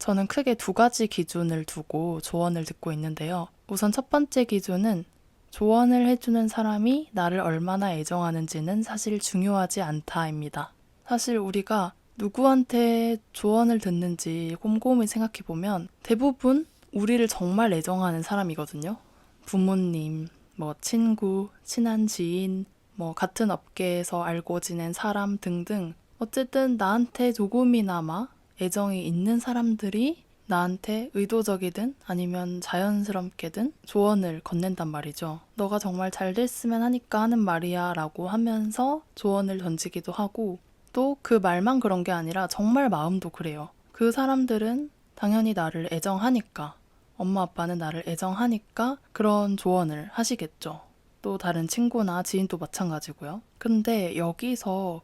저는 크게 두 가지 기준을 두고 조언을 듣고 있는데요. 우선 첫 번째 기준은 조언을 해주는 사람이 나를 얼마나 애정하는지는 사실 중요하지 않다입니다. 사실 우리가 누구한테 조언을 듣는지 곰곰이 생각해보면 대부분 우리를 정말 애정하는 사람이거든요. 부모님, 친구, 친한 지인, 같은 업계에서 알고 지낸 사람 등등 어쨌든 나한테 조금이나마 애정이 있는 사람들이 나한테 의도적이든 아니면 자연스럽게든 조언을 건넨단 말이죠. 너가 정말 잘 됐으면 하니까 하는 말이야 라고 하면서 조언을 던지기도 하고 또 그 말만 그런 게 아니라 정말 마음도 그래요. 그 사람들은 당연히 나를 애정하니까 엄마 아빠는 나를 애정하니까 그런 조언을 하시겠죠. 또 다른 친구나 지인도 마찬가지고요. 근데 여기서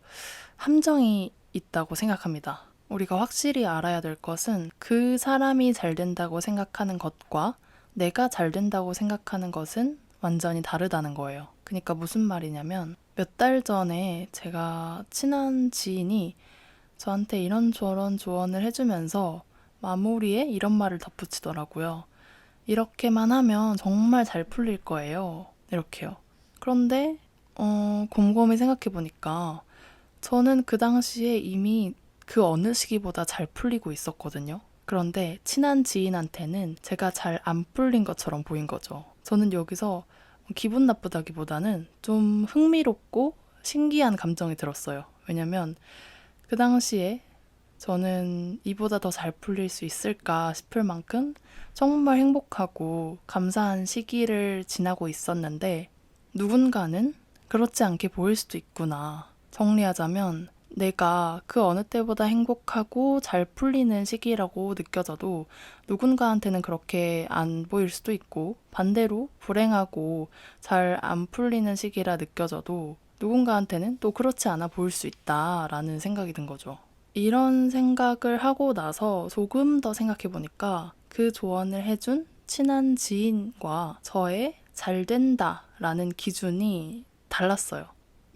함정이 있다고 생각합니다. 우리가 확실히 알아야 될 것은 그 사람이 잘 된다고 생각하는 것과 내가 잘 된다고 생각하는 것은 완전히 다르다는 거예요. 그러니까 무슨 말이냐면 몇 달 전에 제가 친한 지인이 저한테 이런저런 조언을 해주면서 마무리에 이런 말을 덧붙이더라고요. 이렇게만 하면 정말 잘 풀릴 거예요. 이렇게요. 그런데 곰곰이 생각해보니까 저는 그 당시에 이미 그 어느 시기보다 잘 풀리고 있었거든요. 그런데 친한 지인한테는 제가 잘 안 풀린 것처럼 보인 거죠. 저는 여기서 기분 나쁘다기보다는 좀 흥미롭고 신기한 감정이 들었어요. 왜냐면 그 당시에 저는 이보다 더 잘 풀릴 수 있을까 싶을 만큼 정말 행복하고 감사한 시기를 지나고 있었는데 누군가는 그렇지 않게 보일 수도 있구나. 정리하자면 내가 그 어느 때보다 행복하고 잘 풀리는 시기라고 느껴져도 누군가한테는 그렇게 안 보일 수도 있고 반대로 불행하고 잘 안 풀리는 시기라 느껴져도 누군가한테는 또 그렇지 않아 보일 수 있다라는 생각이 든 거죠. 이런 생각을 하고 나서 조금 더 생각해 보니까 그 조언을 해준 친한 지인과 저의 잘 된다라는 기준이 달랐어요.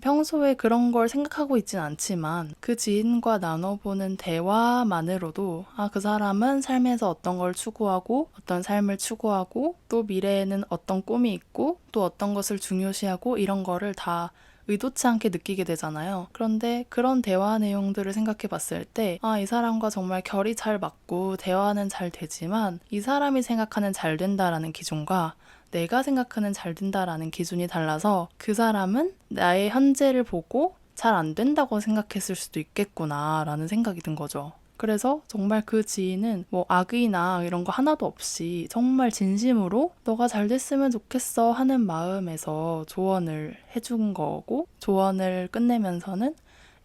평소에 그런 걸 생각하고 있진 않지만 그 지인과 나눠보는 대화만으로도 그 사람은 삶에서 어떤 걸 추구하고 어떤 삶을 추구하고 또 미래에는 어떤 꿈이 있고 또 어떤 것을 중요시하고 이런 거를 다 의도치 않게 느끼게 되잖아요. 그런데 그런 대화 내용들을 생각해 봤을 때, 이 사람과 정말 결이 잘 맞고 대화는 잘 되지만 이 사람이 생각하는 잘 된다라는 기준과 내가 생각하는 잘 된다라는 기준이 달라서 그 사람은 나의 현재를 보고 잘 안 된다고 생각했을 수도 있겠구나라는 생각이 든 거죠. 그래서 정말 그 지인은 악의나 이런 거 하나도 없이 정말 진심으로 너가 잘 됐으면 좋겠어 하는 마음에서 조언을 해준 거고 조언을 끝내면서는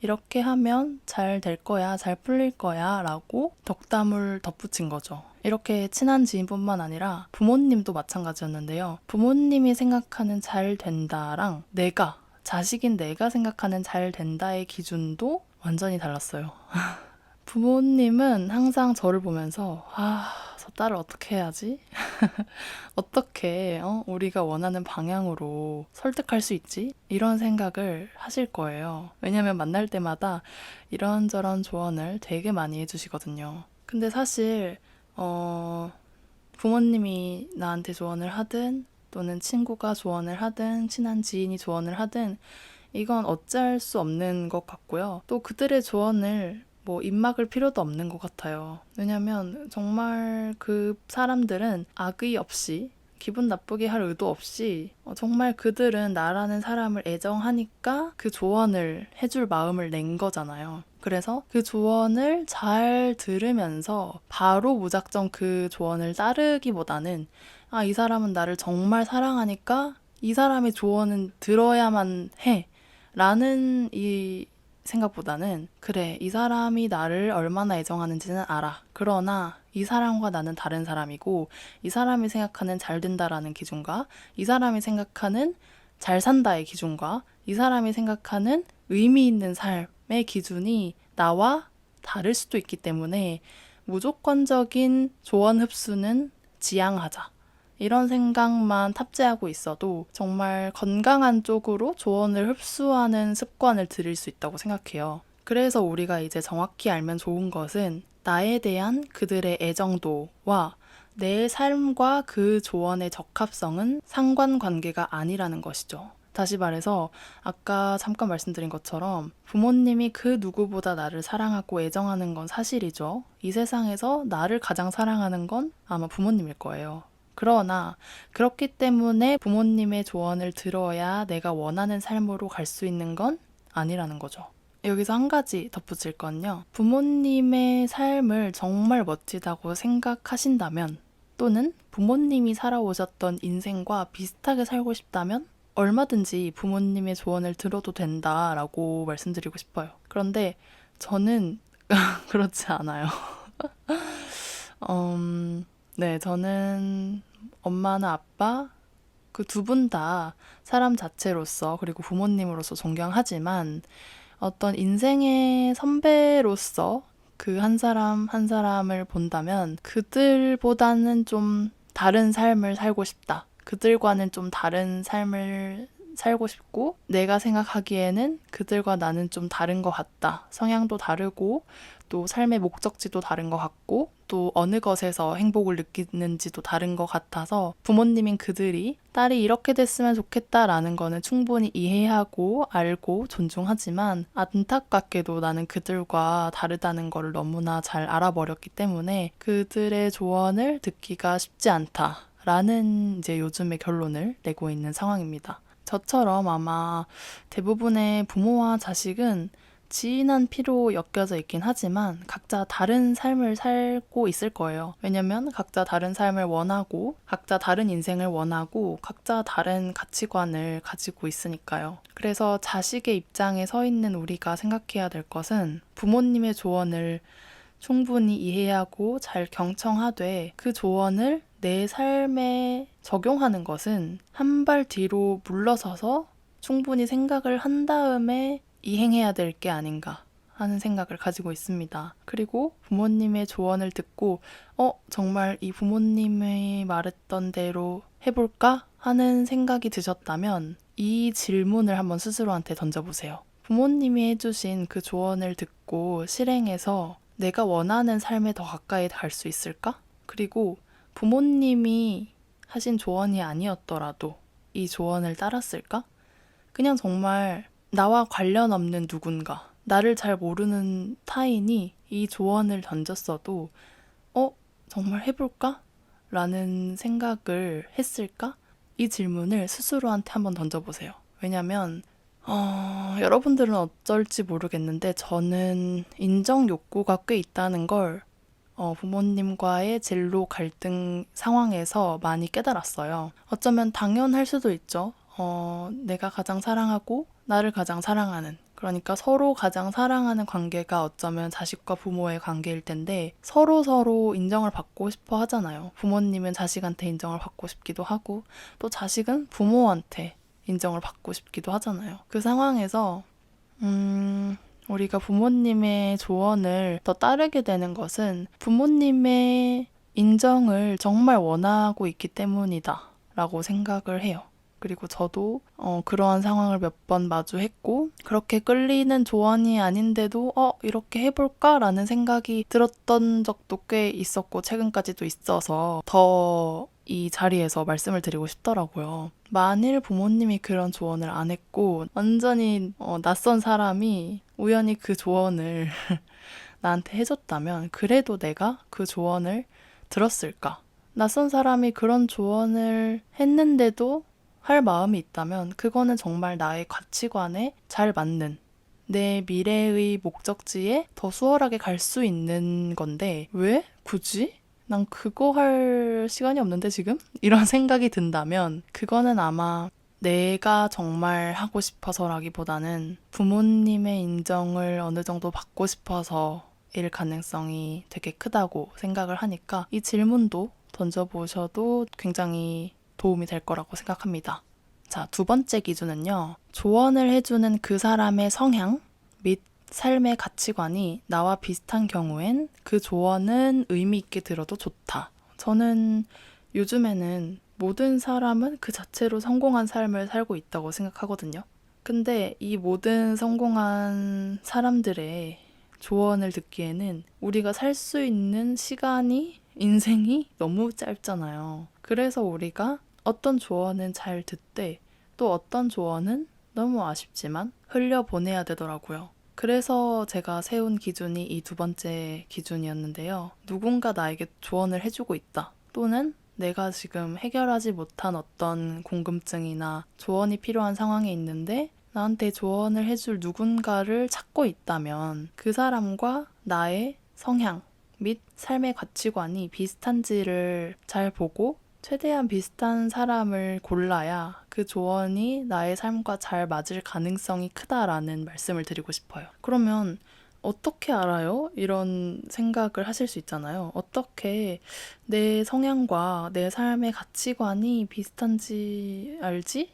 이렇게 하면 잘 될 거야, 잘 풀릴 거야 라고 덕담을 덧붙인 거죠. 이렇게 친한 지인뿐만 아니라 부모님도 마찬가지였는데요. 부모님이 생각하는 잘 된다랑 자식인 내가 생각하는 잘 된다의 기준도 완전히 달랐어요. 부모님은 항상 저를 보면서 저 딸을 어떻게 해야지? 어떻게 우리가 원하는 방향으로 설득할 수 있지? 이런 생각을 하실 거예요. 왜냐면 만날 때마다 이런저런 조언을 되게 많이 해주시거든요. 근데 사실 부모님이 나한테 조언을 하든 또는 친구가 조언을 하든 친한 지인이 조언을 하든 이건 어쩔 수 없는 것 같고요. 또 그들의 조언을 입 막을 필요도 없는 것 같아요. 왜냐면 정말 그 사람들은 악의 없이 기분 나쁘게 할 의도 없이 정말 그들은 나라는 사람을 애정하니까 그 조언을 해줄 마음을 낸 거잖아요. 그래서 그 조언을 잘 들으면서 바로 무작정 그 조언을 따르기보다는 이 사람은 나를 정말 사랑하니까 이 사람의 조언은 들어야만 해 라는 이 생각보다는 그래, 이 사람이 나를 얼마나 애정하는지는 알아. 그러나 이 사람과 나는 다른 사람이고 이 사람이 생각하는 잘 된다라는 기준과 이 사람이 생각하는 잘 산다의 기준과 이 사람이 생각하는 의미 있는 삶의 기준이 나와 다를 수도 있기 때문에 무조건적인 조언 흡수는 지양하자. 이런 생각만 탑재하고 있어도 정말 건강한 쪽으로 조언을 흡수하는 습관을 들일 수 있다고 생각해요. 그래서 우리가 이제 정확히 알면 좋은 것은 나에 대한 그들의 애정도와 내 삶과 그 조언의 적합성은 상관관계가 아니라는 것이죠. 다시 말해서 아까 잠깐 말씀드린 것처럼 부모님이 그 누구보다 나를 사랑하고 애정하는 건 사실이죠. 이 세상에서 나를 가장 사랑하는 건 아마 부모님일 거예요. 그러나 그렇기 때문에 부모님의 조언을 들어야 내가 원하는 삶으로 갈 수 있는 건 아니라는 거죠. 여기서 한 가지 덧붙일 건요. 부모님의 삶을 정말 멋지다고 생각하신다면 또는 부모님이 살아오셨던 인생과 비슷하게 살고 싶다면 얼마든지 부모님의 조언을 들어도 된다라고 말씀드리고 싶어요. 그런데 저는 그렇지 않아요. 네, 저는 엄마나 아빠 그 두 분 다 사람 자체로서 그리고 부모님으로서 존경하지만 어떤 인생의 선배로서 그 한 사람 한 사람을 본다면 그들보다는 좀 다른 삶을 살고 싶다. 그들과는 좀 다른 삶을 살고 싶고 내가 생각하기에는 그들과 나는 좀 다른 것 같다. 성향도 다르고 또 삶의 목적지도 다른 것 같고 또 어느 것에서 행복을 느끼는지도 다른 것 같아서 부모님인 그들이 딸이 이렇게 됐으면 좋겠다라는 거는 충분히 이해하고 알고 존중하지만 안타깝게도 나는 그들과 다르다는 걸 너무나 잘 알아버렸기 때문에 그들의 조언을 듣기가 쉽지 않다라는 이제 요즘의 결론을 내고 있는 상황입니다. 저처럼 아마 대부분의 부모와 자식은 지인한 피로 엮여져 있긴 하지만 각자 다른 삶을 살고 있을 거예요. 왜냐면 각자 다른 삶을 원하고 각자 다른 인생을 원하고 각자 다른 가치관을 가지고 있으니까요. 그래서 자식의 입장에 서 있는 우리가 생각해야 될 것은 부모님의 조언을 충분히 이해하고 잘 경청하되 그 조언을 내 삶에 적용하는 것은 한 발 뒤로 물러서서 충분히 생각을 한 다음에 이행해야 될 게 아닌가 하는 생각을 가지고 있습니다. 그리고 부모님의 조언을 듣고 정말 이 부모님이 말했던 대로 해볼까? 하는 생각이 드셨다면 이 질문을 한번 스스로한테 던져보세요. 부모님이 해주신 그 조언을 듣고 실행해서 내가 원하는 삶에 더 가까이 갈 수 있을까? 그리고 부모님이 하신 조언이 아니었더라도 이 조언을 따랐을까? 그냥 정말 나와 관련 없는 누군가, 나를 잘 모르는 타인이 이 조언을 던졌어도 정말 해볼까? 라는 생각을 했을까? 이 질문을 스스로한테 한번 던져보세요. 왜냐면 여러분들은 어쩔지 모르겠는데 저는 인정 욕구가 꽤 있다는 걸 부모님과의 진로 갈등 상황에서 많이 깨달았어요. 어쩌면 당연할 수도 있죠. 내가 가장 사랑하고 나를 가장 사랑하는, 그러니까 서로 가장 사랑하는 관계가 어쩌면 자식과 부모의 관계일 텐데 서로 인정을 받고 싶어 하잖아요. 부모님은 자식한테 인정을 받고 싶기도 하고 또 자식은 부모한테 인정을 받고 싶기도 하잖아요. 그 상황에서 우리가 부모님의 조언을 더 따르게 되는 것은 부모님의 인정을 정말 원하고 있기 때문이다 라고 생각을 해요. 그리고 저도 그러한 상황을 몇 번 마주했고 그렇게 끌리는 조언이 아닌데도 이렇게 해볼까? 라는 생각이 들었던 적도 꽤 있었고 최근까지도 있어서 더 이 자리에서 말씀을 드리고 싶더라고요. 만일 부모님이 그런 조언을 안 했고 완전히 낯선 사람이 우연히 그 조언을 나한테 해줬다면 그래도 내가 그 조언을 들었을까? 낯선 사람이 그런 조언을 했는데도 할 마음이 있다면 그거는 정말 나의 가치관에 잘 맞는 내 미래의 목적지에 더 수월하게 갈 수 있는 건데 왜? 굳이? 난 그거 할 시간이 없는데 지금? 이런 생각이 든다면 그거는 아마 내가 정말 하고 싶어서라기보다는 부모님의 인정을 어느 정도 받고 싶어서일 가능성이 되게 크다고 생각을 하니까 이 질문도 던져보셔도 굉장히 도움이 될 거라고 생각합니다. 자, 두 번째 기준은요. 조언을 해주는 그 사람의 성향 및 삶의 가치관이 나와 비슷한 경우엔 그 조언은 의미 있게 들어도 좋다. 저는 요즘에는 모든 사람은 그 자체로 성공한 삶을 살고 있다고 생각하거든요. 근데 이 모든 성공한 사람들의 조언을 듣기에는 우리가 살 수 있는 시간이, 인생이 너무 짧잖아요. 그래서 우리가 어떤 조언은 잘 듣되 또 어떤 조언은 너무 아쉽지만 흘려보내야 되더라고요. 그래서 제가 세운 기준이 이 두 번째 기준이었는데요. 누군가 나에게 조언을 해주고 있다. 또는 내가 지금 해결하지 못한 어떤 궁금증이나 조언이 필요한 상황에 있는데 나한테 조언을 해줄 누군가를 찾고 있다면 그 사람과 나의 성향 및 삶의 가치관이 비슷한지를 잘 보고 최대한 비슷한 사람을 골라야 그 조언이 나의 삶과 잘 맞을 가능성이 크다라는 말씀을 드리고 싶어요. 그러면 어떻게 알아요? 이런 생각을 하실 수 있잖아요. 어떻게 내 성향과 내 삶의 가치관이 비슷한지 알지?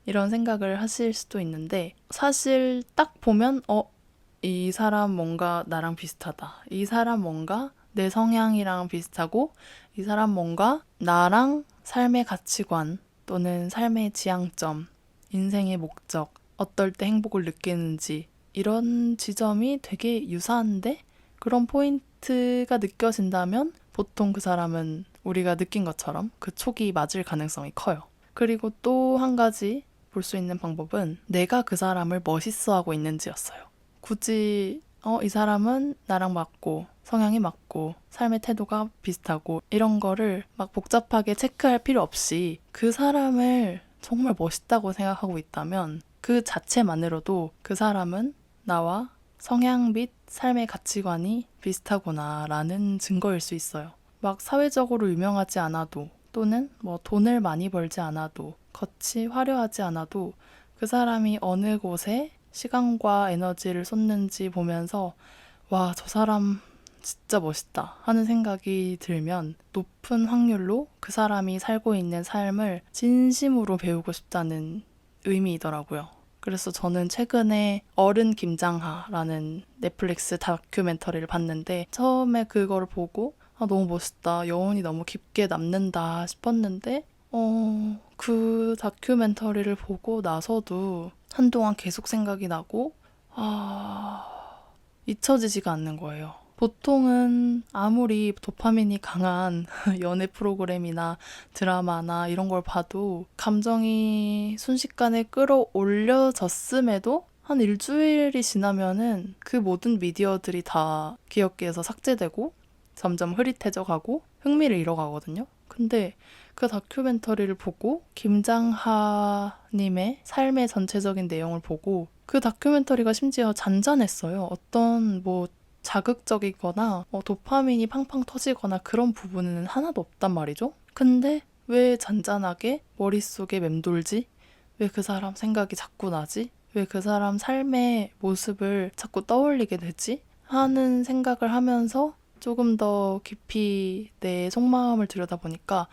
이런 생각을 하실 수도 있는데 사실 딱 보면 이 사람 뭔가 나랑 비슷하다. 이 사람 뭔가 내 성향이랑 비슷하고 이 사람 뭔가 나랑 삶의 가치관 또는 삶의 지향점, 인생의 목적, 어떨 때 행복을 느끼는지 이런 지점이 되게 유사한데 그런 포인트가 느껴진다면 보통 그 사람은 우리가 느낀 것처럼 그 촉이 맞을 가능성이 커요. 그리고 또 한 가지 볼 수 있는 방법은 내가 그 사람을 멋있어하고 있는지였어요. 굳이 이 사람은 나랑 맞고 성향이 맞고 삶의 태도가 비슷하고 이런 거를 막 복잡하게 체크할 필요 없이 그 사람을 정말 멋있다고 생각하고 있다면 그 자체만으로도 그 사람은 나와 성향 및 삶의 가치관이 비슷하구나 라는 증거일 수 있어요. 막 사회적으로 유명하지 않아도 또는 뭐 돈을 많이 벌지 않아도 겉이 화려하지 않아도 그 사람이 어느 곳에 시간과 에너지를 쏟는지 보면서 와, 저 사람 진짜 멋있다 하는 생각이 들면 높은 확률로 그 사람이 살고 있는 삶을 진심으로 배우고 싶다는 의미이더라고요. 그래서 저는 최근에 어른 김장하라는 넷플릭스 다큐멘터리를 봤는데 처음에 그걸 보고 너무 멋있다, 여운이 너무 깊게 남는다 싶었는데 그 다큐멘터리를 보고 나서도 한동안 계속 생각이 나고 잊혀지지가 않는 거예요. 보통은 아무리 도파민이 강한 연애 프로그램이나 드라마나 이런 걸 봐도 감정이 순식간에 끌어올려졌음에도 한 일주일이 지나면은 그 모든 미디어들이 다 기억계에서 삭제되고 점점 흐릿해져 가고 흥미를 잃어가거든요. 근데 그 다큐멘터리를 보고 김장하님의 삶의 전체적인 내용을 보고 그 다큐멘터리가 심지어 잔잔했어요. 어떤 뭐 자극적이거나 도파민이 팡팡 터지거나 그런 부분은 하나도 없단 말이죠. 근데 왜 잔잔하게 머릿속에 맴돌지? 왜 그 사람 생각이 자꾸 나지? 왜 그 사람 삶의 모습을 자꾸 떠올리게 되지? 하는 생각을 하면서 조금 더 깊이 내 속마음을 들여다보니까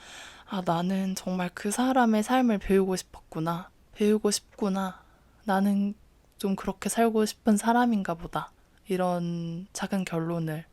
나는 정말 그 사람의 삶을 배우고 싶었구나. 배우고 싶구나. 나는 좀 그렇게 살고 싶은 사람인가 보다. 이런 작은 결론을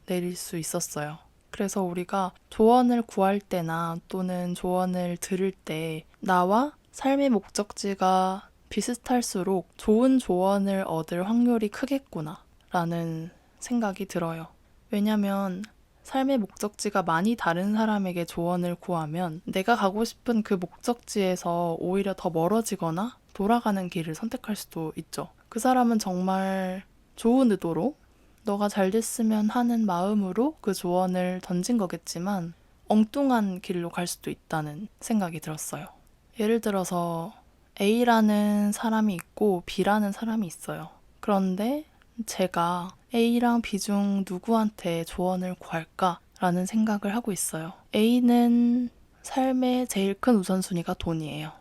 내릴 수 있었어요. 그래서 우리가 조언을 구할 때나 또는 조언을 들을 때 나와 삶의 목적지가 비슷할수록 좋은 조언을 얻을 확률이 크겠구나 라는 생각이 들어요. 왜냐면 삶의 목적지가 많이 다른 사람에게 조언을 구하면 내가 가고 싶은 그 목적지에서 오히려 더 멀어지거나 돌아가는 길을 선택할 수도 있죠. 그 사람은 정말 좋은 의도로 너가 잘 됐으면 하는 마음으로 그 조언을 던진 거겠지만 엉뚱한 길로 갈 수도 있다는 생각이 들었어요. 예를 들어서 A라는 사람이 있고 B라는 사람이 있어요. 그런데 제가 A랑 B 중 누구한테 조언을 구할까라는 생각을 하고 있어요. A는 삶의 제일 큰 우선순위가 돈이에요.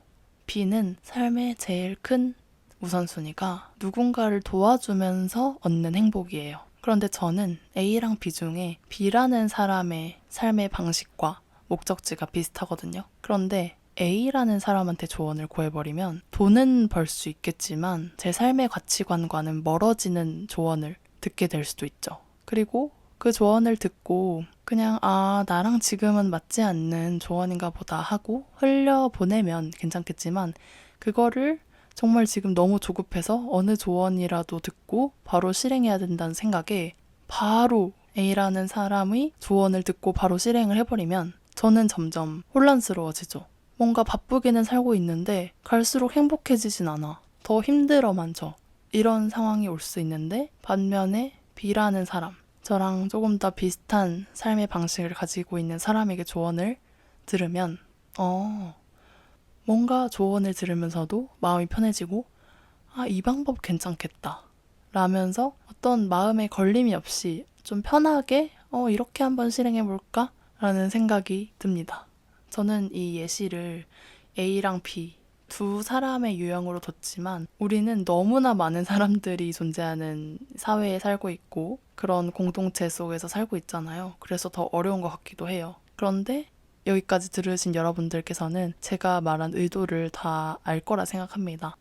B는 삶의 제일 큰 우선순위가 누군가를 도와주면서 얻는 행복이에요. 그런데 저는 A랑 B 중에 B라는 사람의 삶의 방식과 목적지가 비슷하거든요. 그런데 A라는 사람한테 조언을 구해버리면 돈은 벌 수 있겠지만 제 삶의 가치관과는 멀어지는 조언을 듣게 될 수도 있죠. 그리고 그 조언을 듣고 그냥 나랑 지금은 맞지 않는 조언인가 보다 하고 흘려보내면 괜찮겠지만 그거를 정말 지금 너무 조급해서 어느 조언이라도 듣고 바로 실행해야 된다는 생각에 바로 A라는 사람의 조언을 듣고 바로 실행을 해버리면 저는 점점 혼란스러워지죠. 뭔가 바쁘게는 살고 있는데 갈수록 행복해지진 않아. 더 힘들어만 져. 이런 상황이 올 수 있는데 반면에 B라는 사람, 저랑 조금 더 비슷한 삶의 방식을 가지고 있는 사람에게 조언을 들으면 뭔가 조언을 들으면서도 마음이 편해지고 이 방법 괜찮겠다 라면서 어떤 마음에 걸림이 없이 좀 편하게 이렇게 한번 실행해볼까? 라는 생각이 듭니다. 저는 이 예시를 A랑 B 두 사람의 유형으로 뒀지만 우리는 너무나 많은 사람들이 존재하는 사회에 살고 있고 그런 공동체 속에서 살고 있잖아요. 그래서 더 어려운 것 같기도 해요. 그런데 여기까지 들으신 여러분들께서는 제가 말한 의도를 다 알 거라 생각합니다.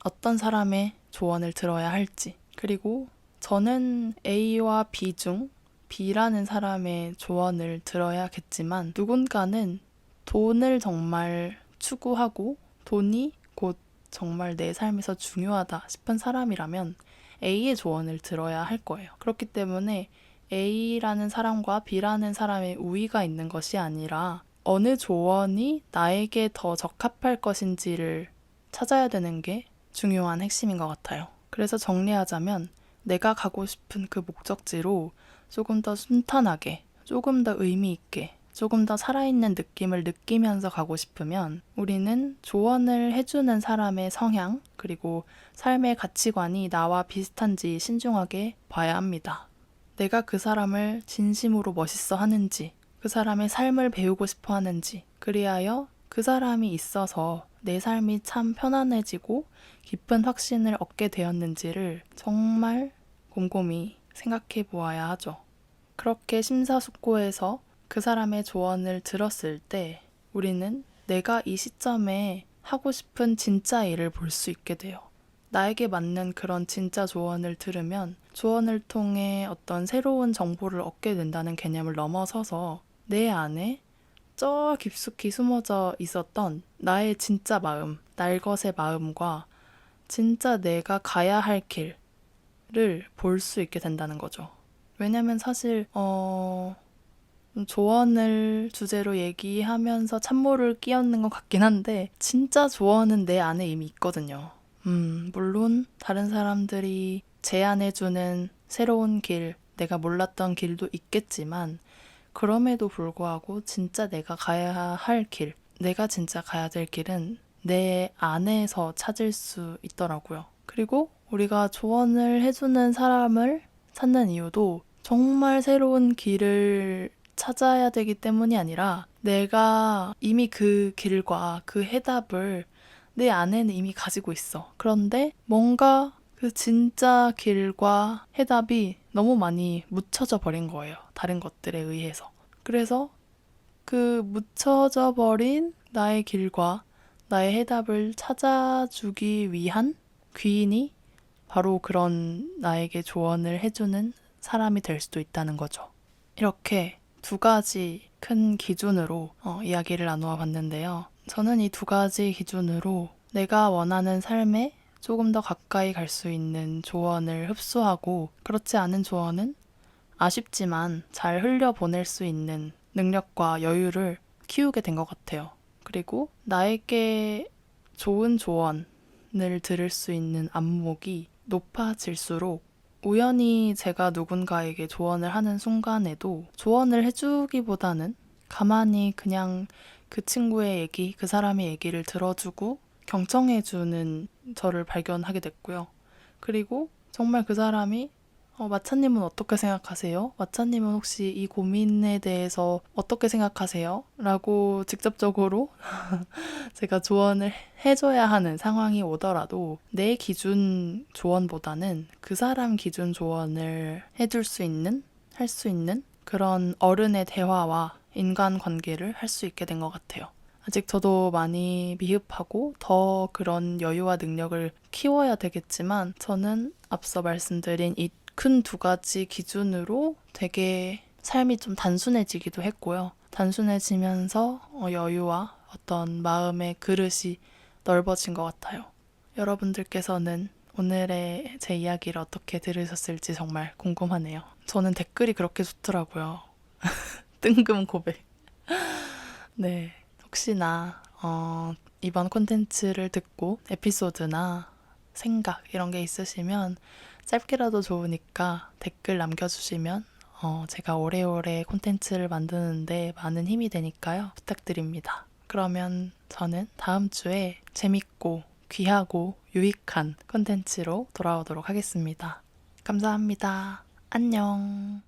어떤 사람의 조언을 들어야 할지. 그리고 저는 A와 B 중 B라는 사람의 조언을 들어야겠지만 누군가는 돈을 정말 추구하고 돈이 곧 정말 내 삶에서 중요하다 싶은 사람이라면 A의 조언을 들어야 할 거예요. 그렇기 때문에 A라는 사람과 B라는 사람의 우위가 있는 것이 아니라 어느 조언이 나에게 더 적합할 것인지를 찾아야 되는 게 중요한 핵심인 것 같아요. 그래서 정리하자면 내가 가고 싶은 그 목적지로 조금 더 순탄하게, 조금 더 의미 있게, 조금 더 살아있는 느낌을 느끼면서 가고 싶으면 우리는 조언을 해주는 사람의 성향 그리고 삶의 가치관이 나와 비슷한지 신중하게 봐야 합니다. 내가 그 사람을 진심으로 멋있어 하는지, 그 사람의 삶을 배우고 싶어 하는지, 그리하여 그 사람이 있어서 내 삶이 참 편안해지고 깊은 확신을 얻게 되었는지를 정말 곰곰이 생각해 보아야 하죠. 그렇게 심사숙고해서 그 사람의 조언을 들었을 때 우리는 내가 이 시점에 하고 싶은 진짜 일을 볼 수 있게 돼요. 나에게 맞는 그런 진짜 조언을 들으면 조언을 통해 어떤 새로운 정보를 얻게 된다는 개념을 넘어서서 내 안에 저 깊숙이 숨어져 있었던 나의 진짜 마음, 날것의 마음과 진짜 내가 가야 할 길을 볼 수 있게 된다는 거죠. 왜냐면 사실 조언을 주제로 얘기하면서 찬물을 끼얹는 것 같긴 한데 진짜 조언은 내 안에 이미 있거든요. 물론 다른 사람들이 제안해주는 새로운 길, 내가 몰랐던 길도 있겠지만 그럼에도 불구하고 진짜 내가 가야 할 길, 내가 진짜 가야 될 길은 내 안에서 찾을 수 있더라고요. 그리고 우리가 조언을 해주는 사람을 찾는 이유도 정말 새로운 길을 찾아야 되기 때문이 아니라 내가 이미 그 길과 그 해답을 내 안에는 이미 가지고 있어. 그런데 뭔가 그 진짜 길과 해답이 너무 많이 묻혀져 버린 거예요. 다른 것들에 의해서. 그래서 그 묻혀져 버린 나의 길과 나의 해답을 찾아주기 위한 귀인이 바로 그런 나에게 조언을 해주는 사람이 될 수도 있다는 거죠. 이렇게 두 가지 큰 기준으로 이야기를 나누어 봤는데요. 저는 이 두 가지 기준으로 내가 원하는 삶에 조금 더 가까이 갈 수 있는 조언을 흡수하고 그렇지 않은 조언은 아쉽지만 잘 흘려보낼 수 있는 능력과 여유를 키우게 된 것 같아요. 그리고 나에게 좋은 조언을 들을 수 있는 안목이 높아질수록 우연히 제가 누군가에게 조언을 하는 순간에도 조언을 해주기보다는 가만히 그냥 그 친구의 얘기, 그 사람의 얘기를 들어주고 경청해주는 저를 발견하게 됐고요. 그리고 정말 그 사람이 마차님은 어떻게 생각하세요? 마차님은 혹시 이 고민에 대해서 어떻게 생각하세요? 라고 직접적으로 제가 조언을 해줘야 하는 상황이 오더라도 내 기준 조언보다는 그 사람 기준 조언을 해줄 수 있는, 할 수 있는 그런 어른의 대화와 인간관계를 할 수 있게 된 것 같아요. 아직 저도 많이 미흡하고 더 그런 여유와 능력을 키워야 되겠지만 저는 앞서 말씀드린 이 큰 두 가지 기준으로 되게 삶이 좀 단순해지기도 했고요. 단순해지면서 여유와 어떤 마음의 그릇이 넓어진 것 같아요. 여러분들께서는 오늘의 제 이야기를 어떻게 들으셨을지 정말 궁금하네요. 저는 댓글이 그렇게 좋더라고요. 뜬금 고백. 네. 혹시나 이번 콘텐츠를 듣고 에피소드나 생각 이런 게 있으시면 짧게라도 좋으니까 댓글 남겨주시면 제가 오래오래 콘텐츠를 만드는데 많은 힘이 되니까요. 부탁드립니다. 그러면 저는 다음 주에 재밌고 귀하고 유익한 콘텐츠로 돌아오도록 하겠습니다. 감사합니다. 안녕.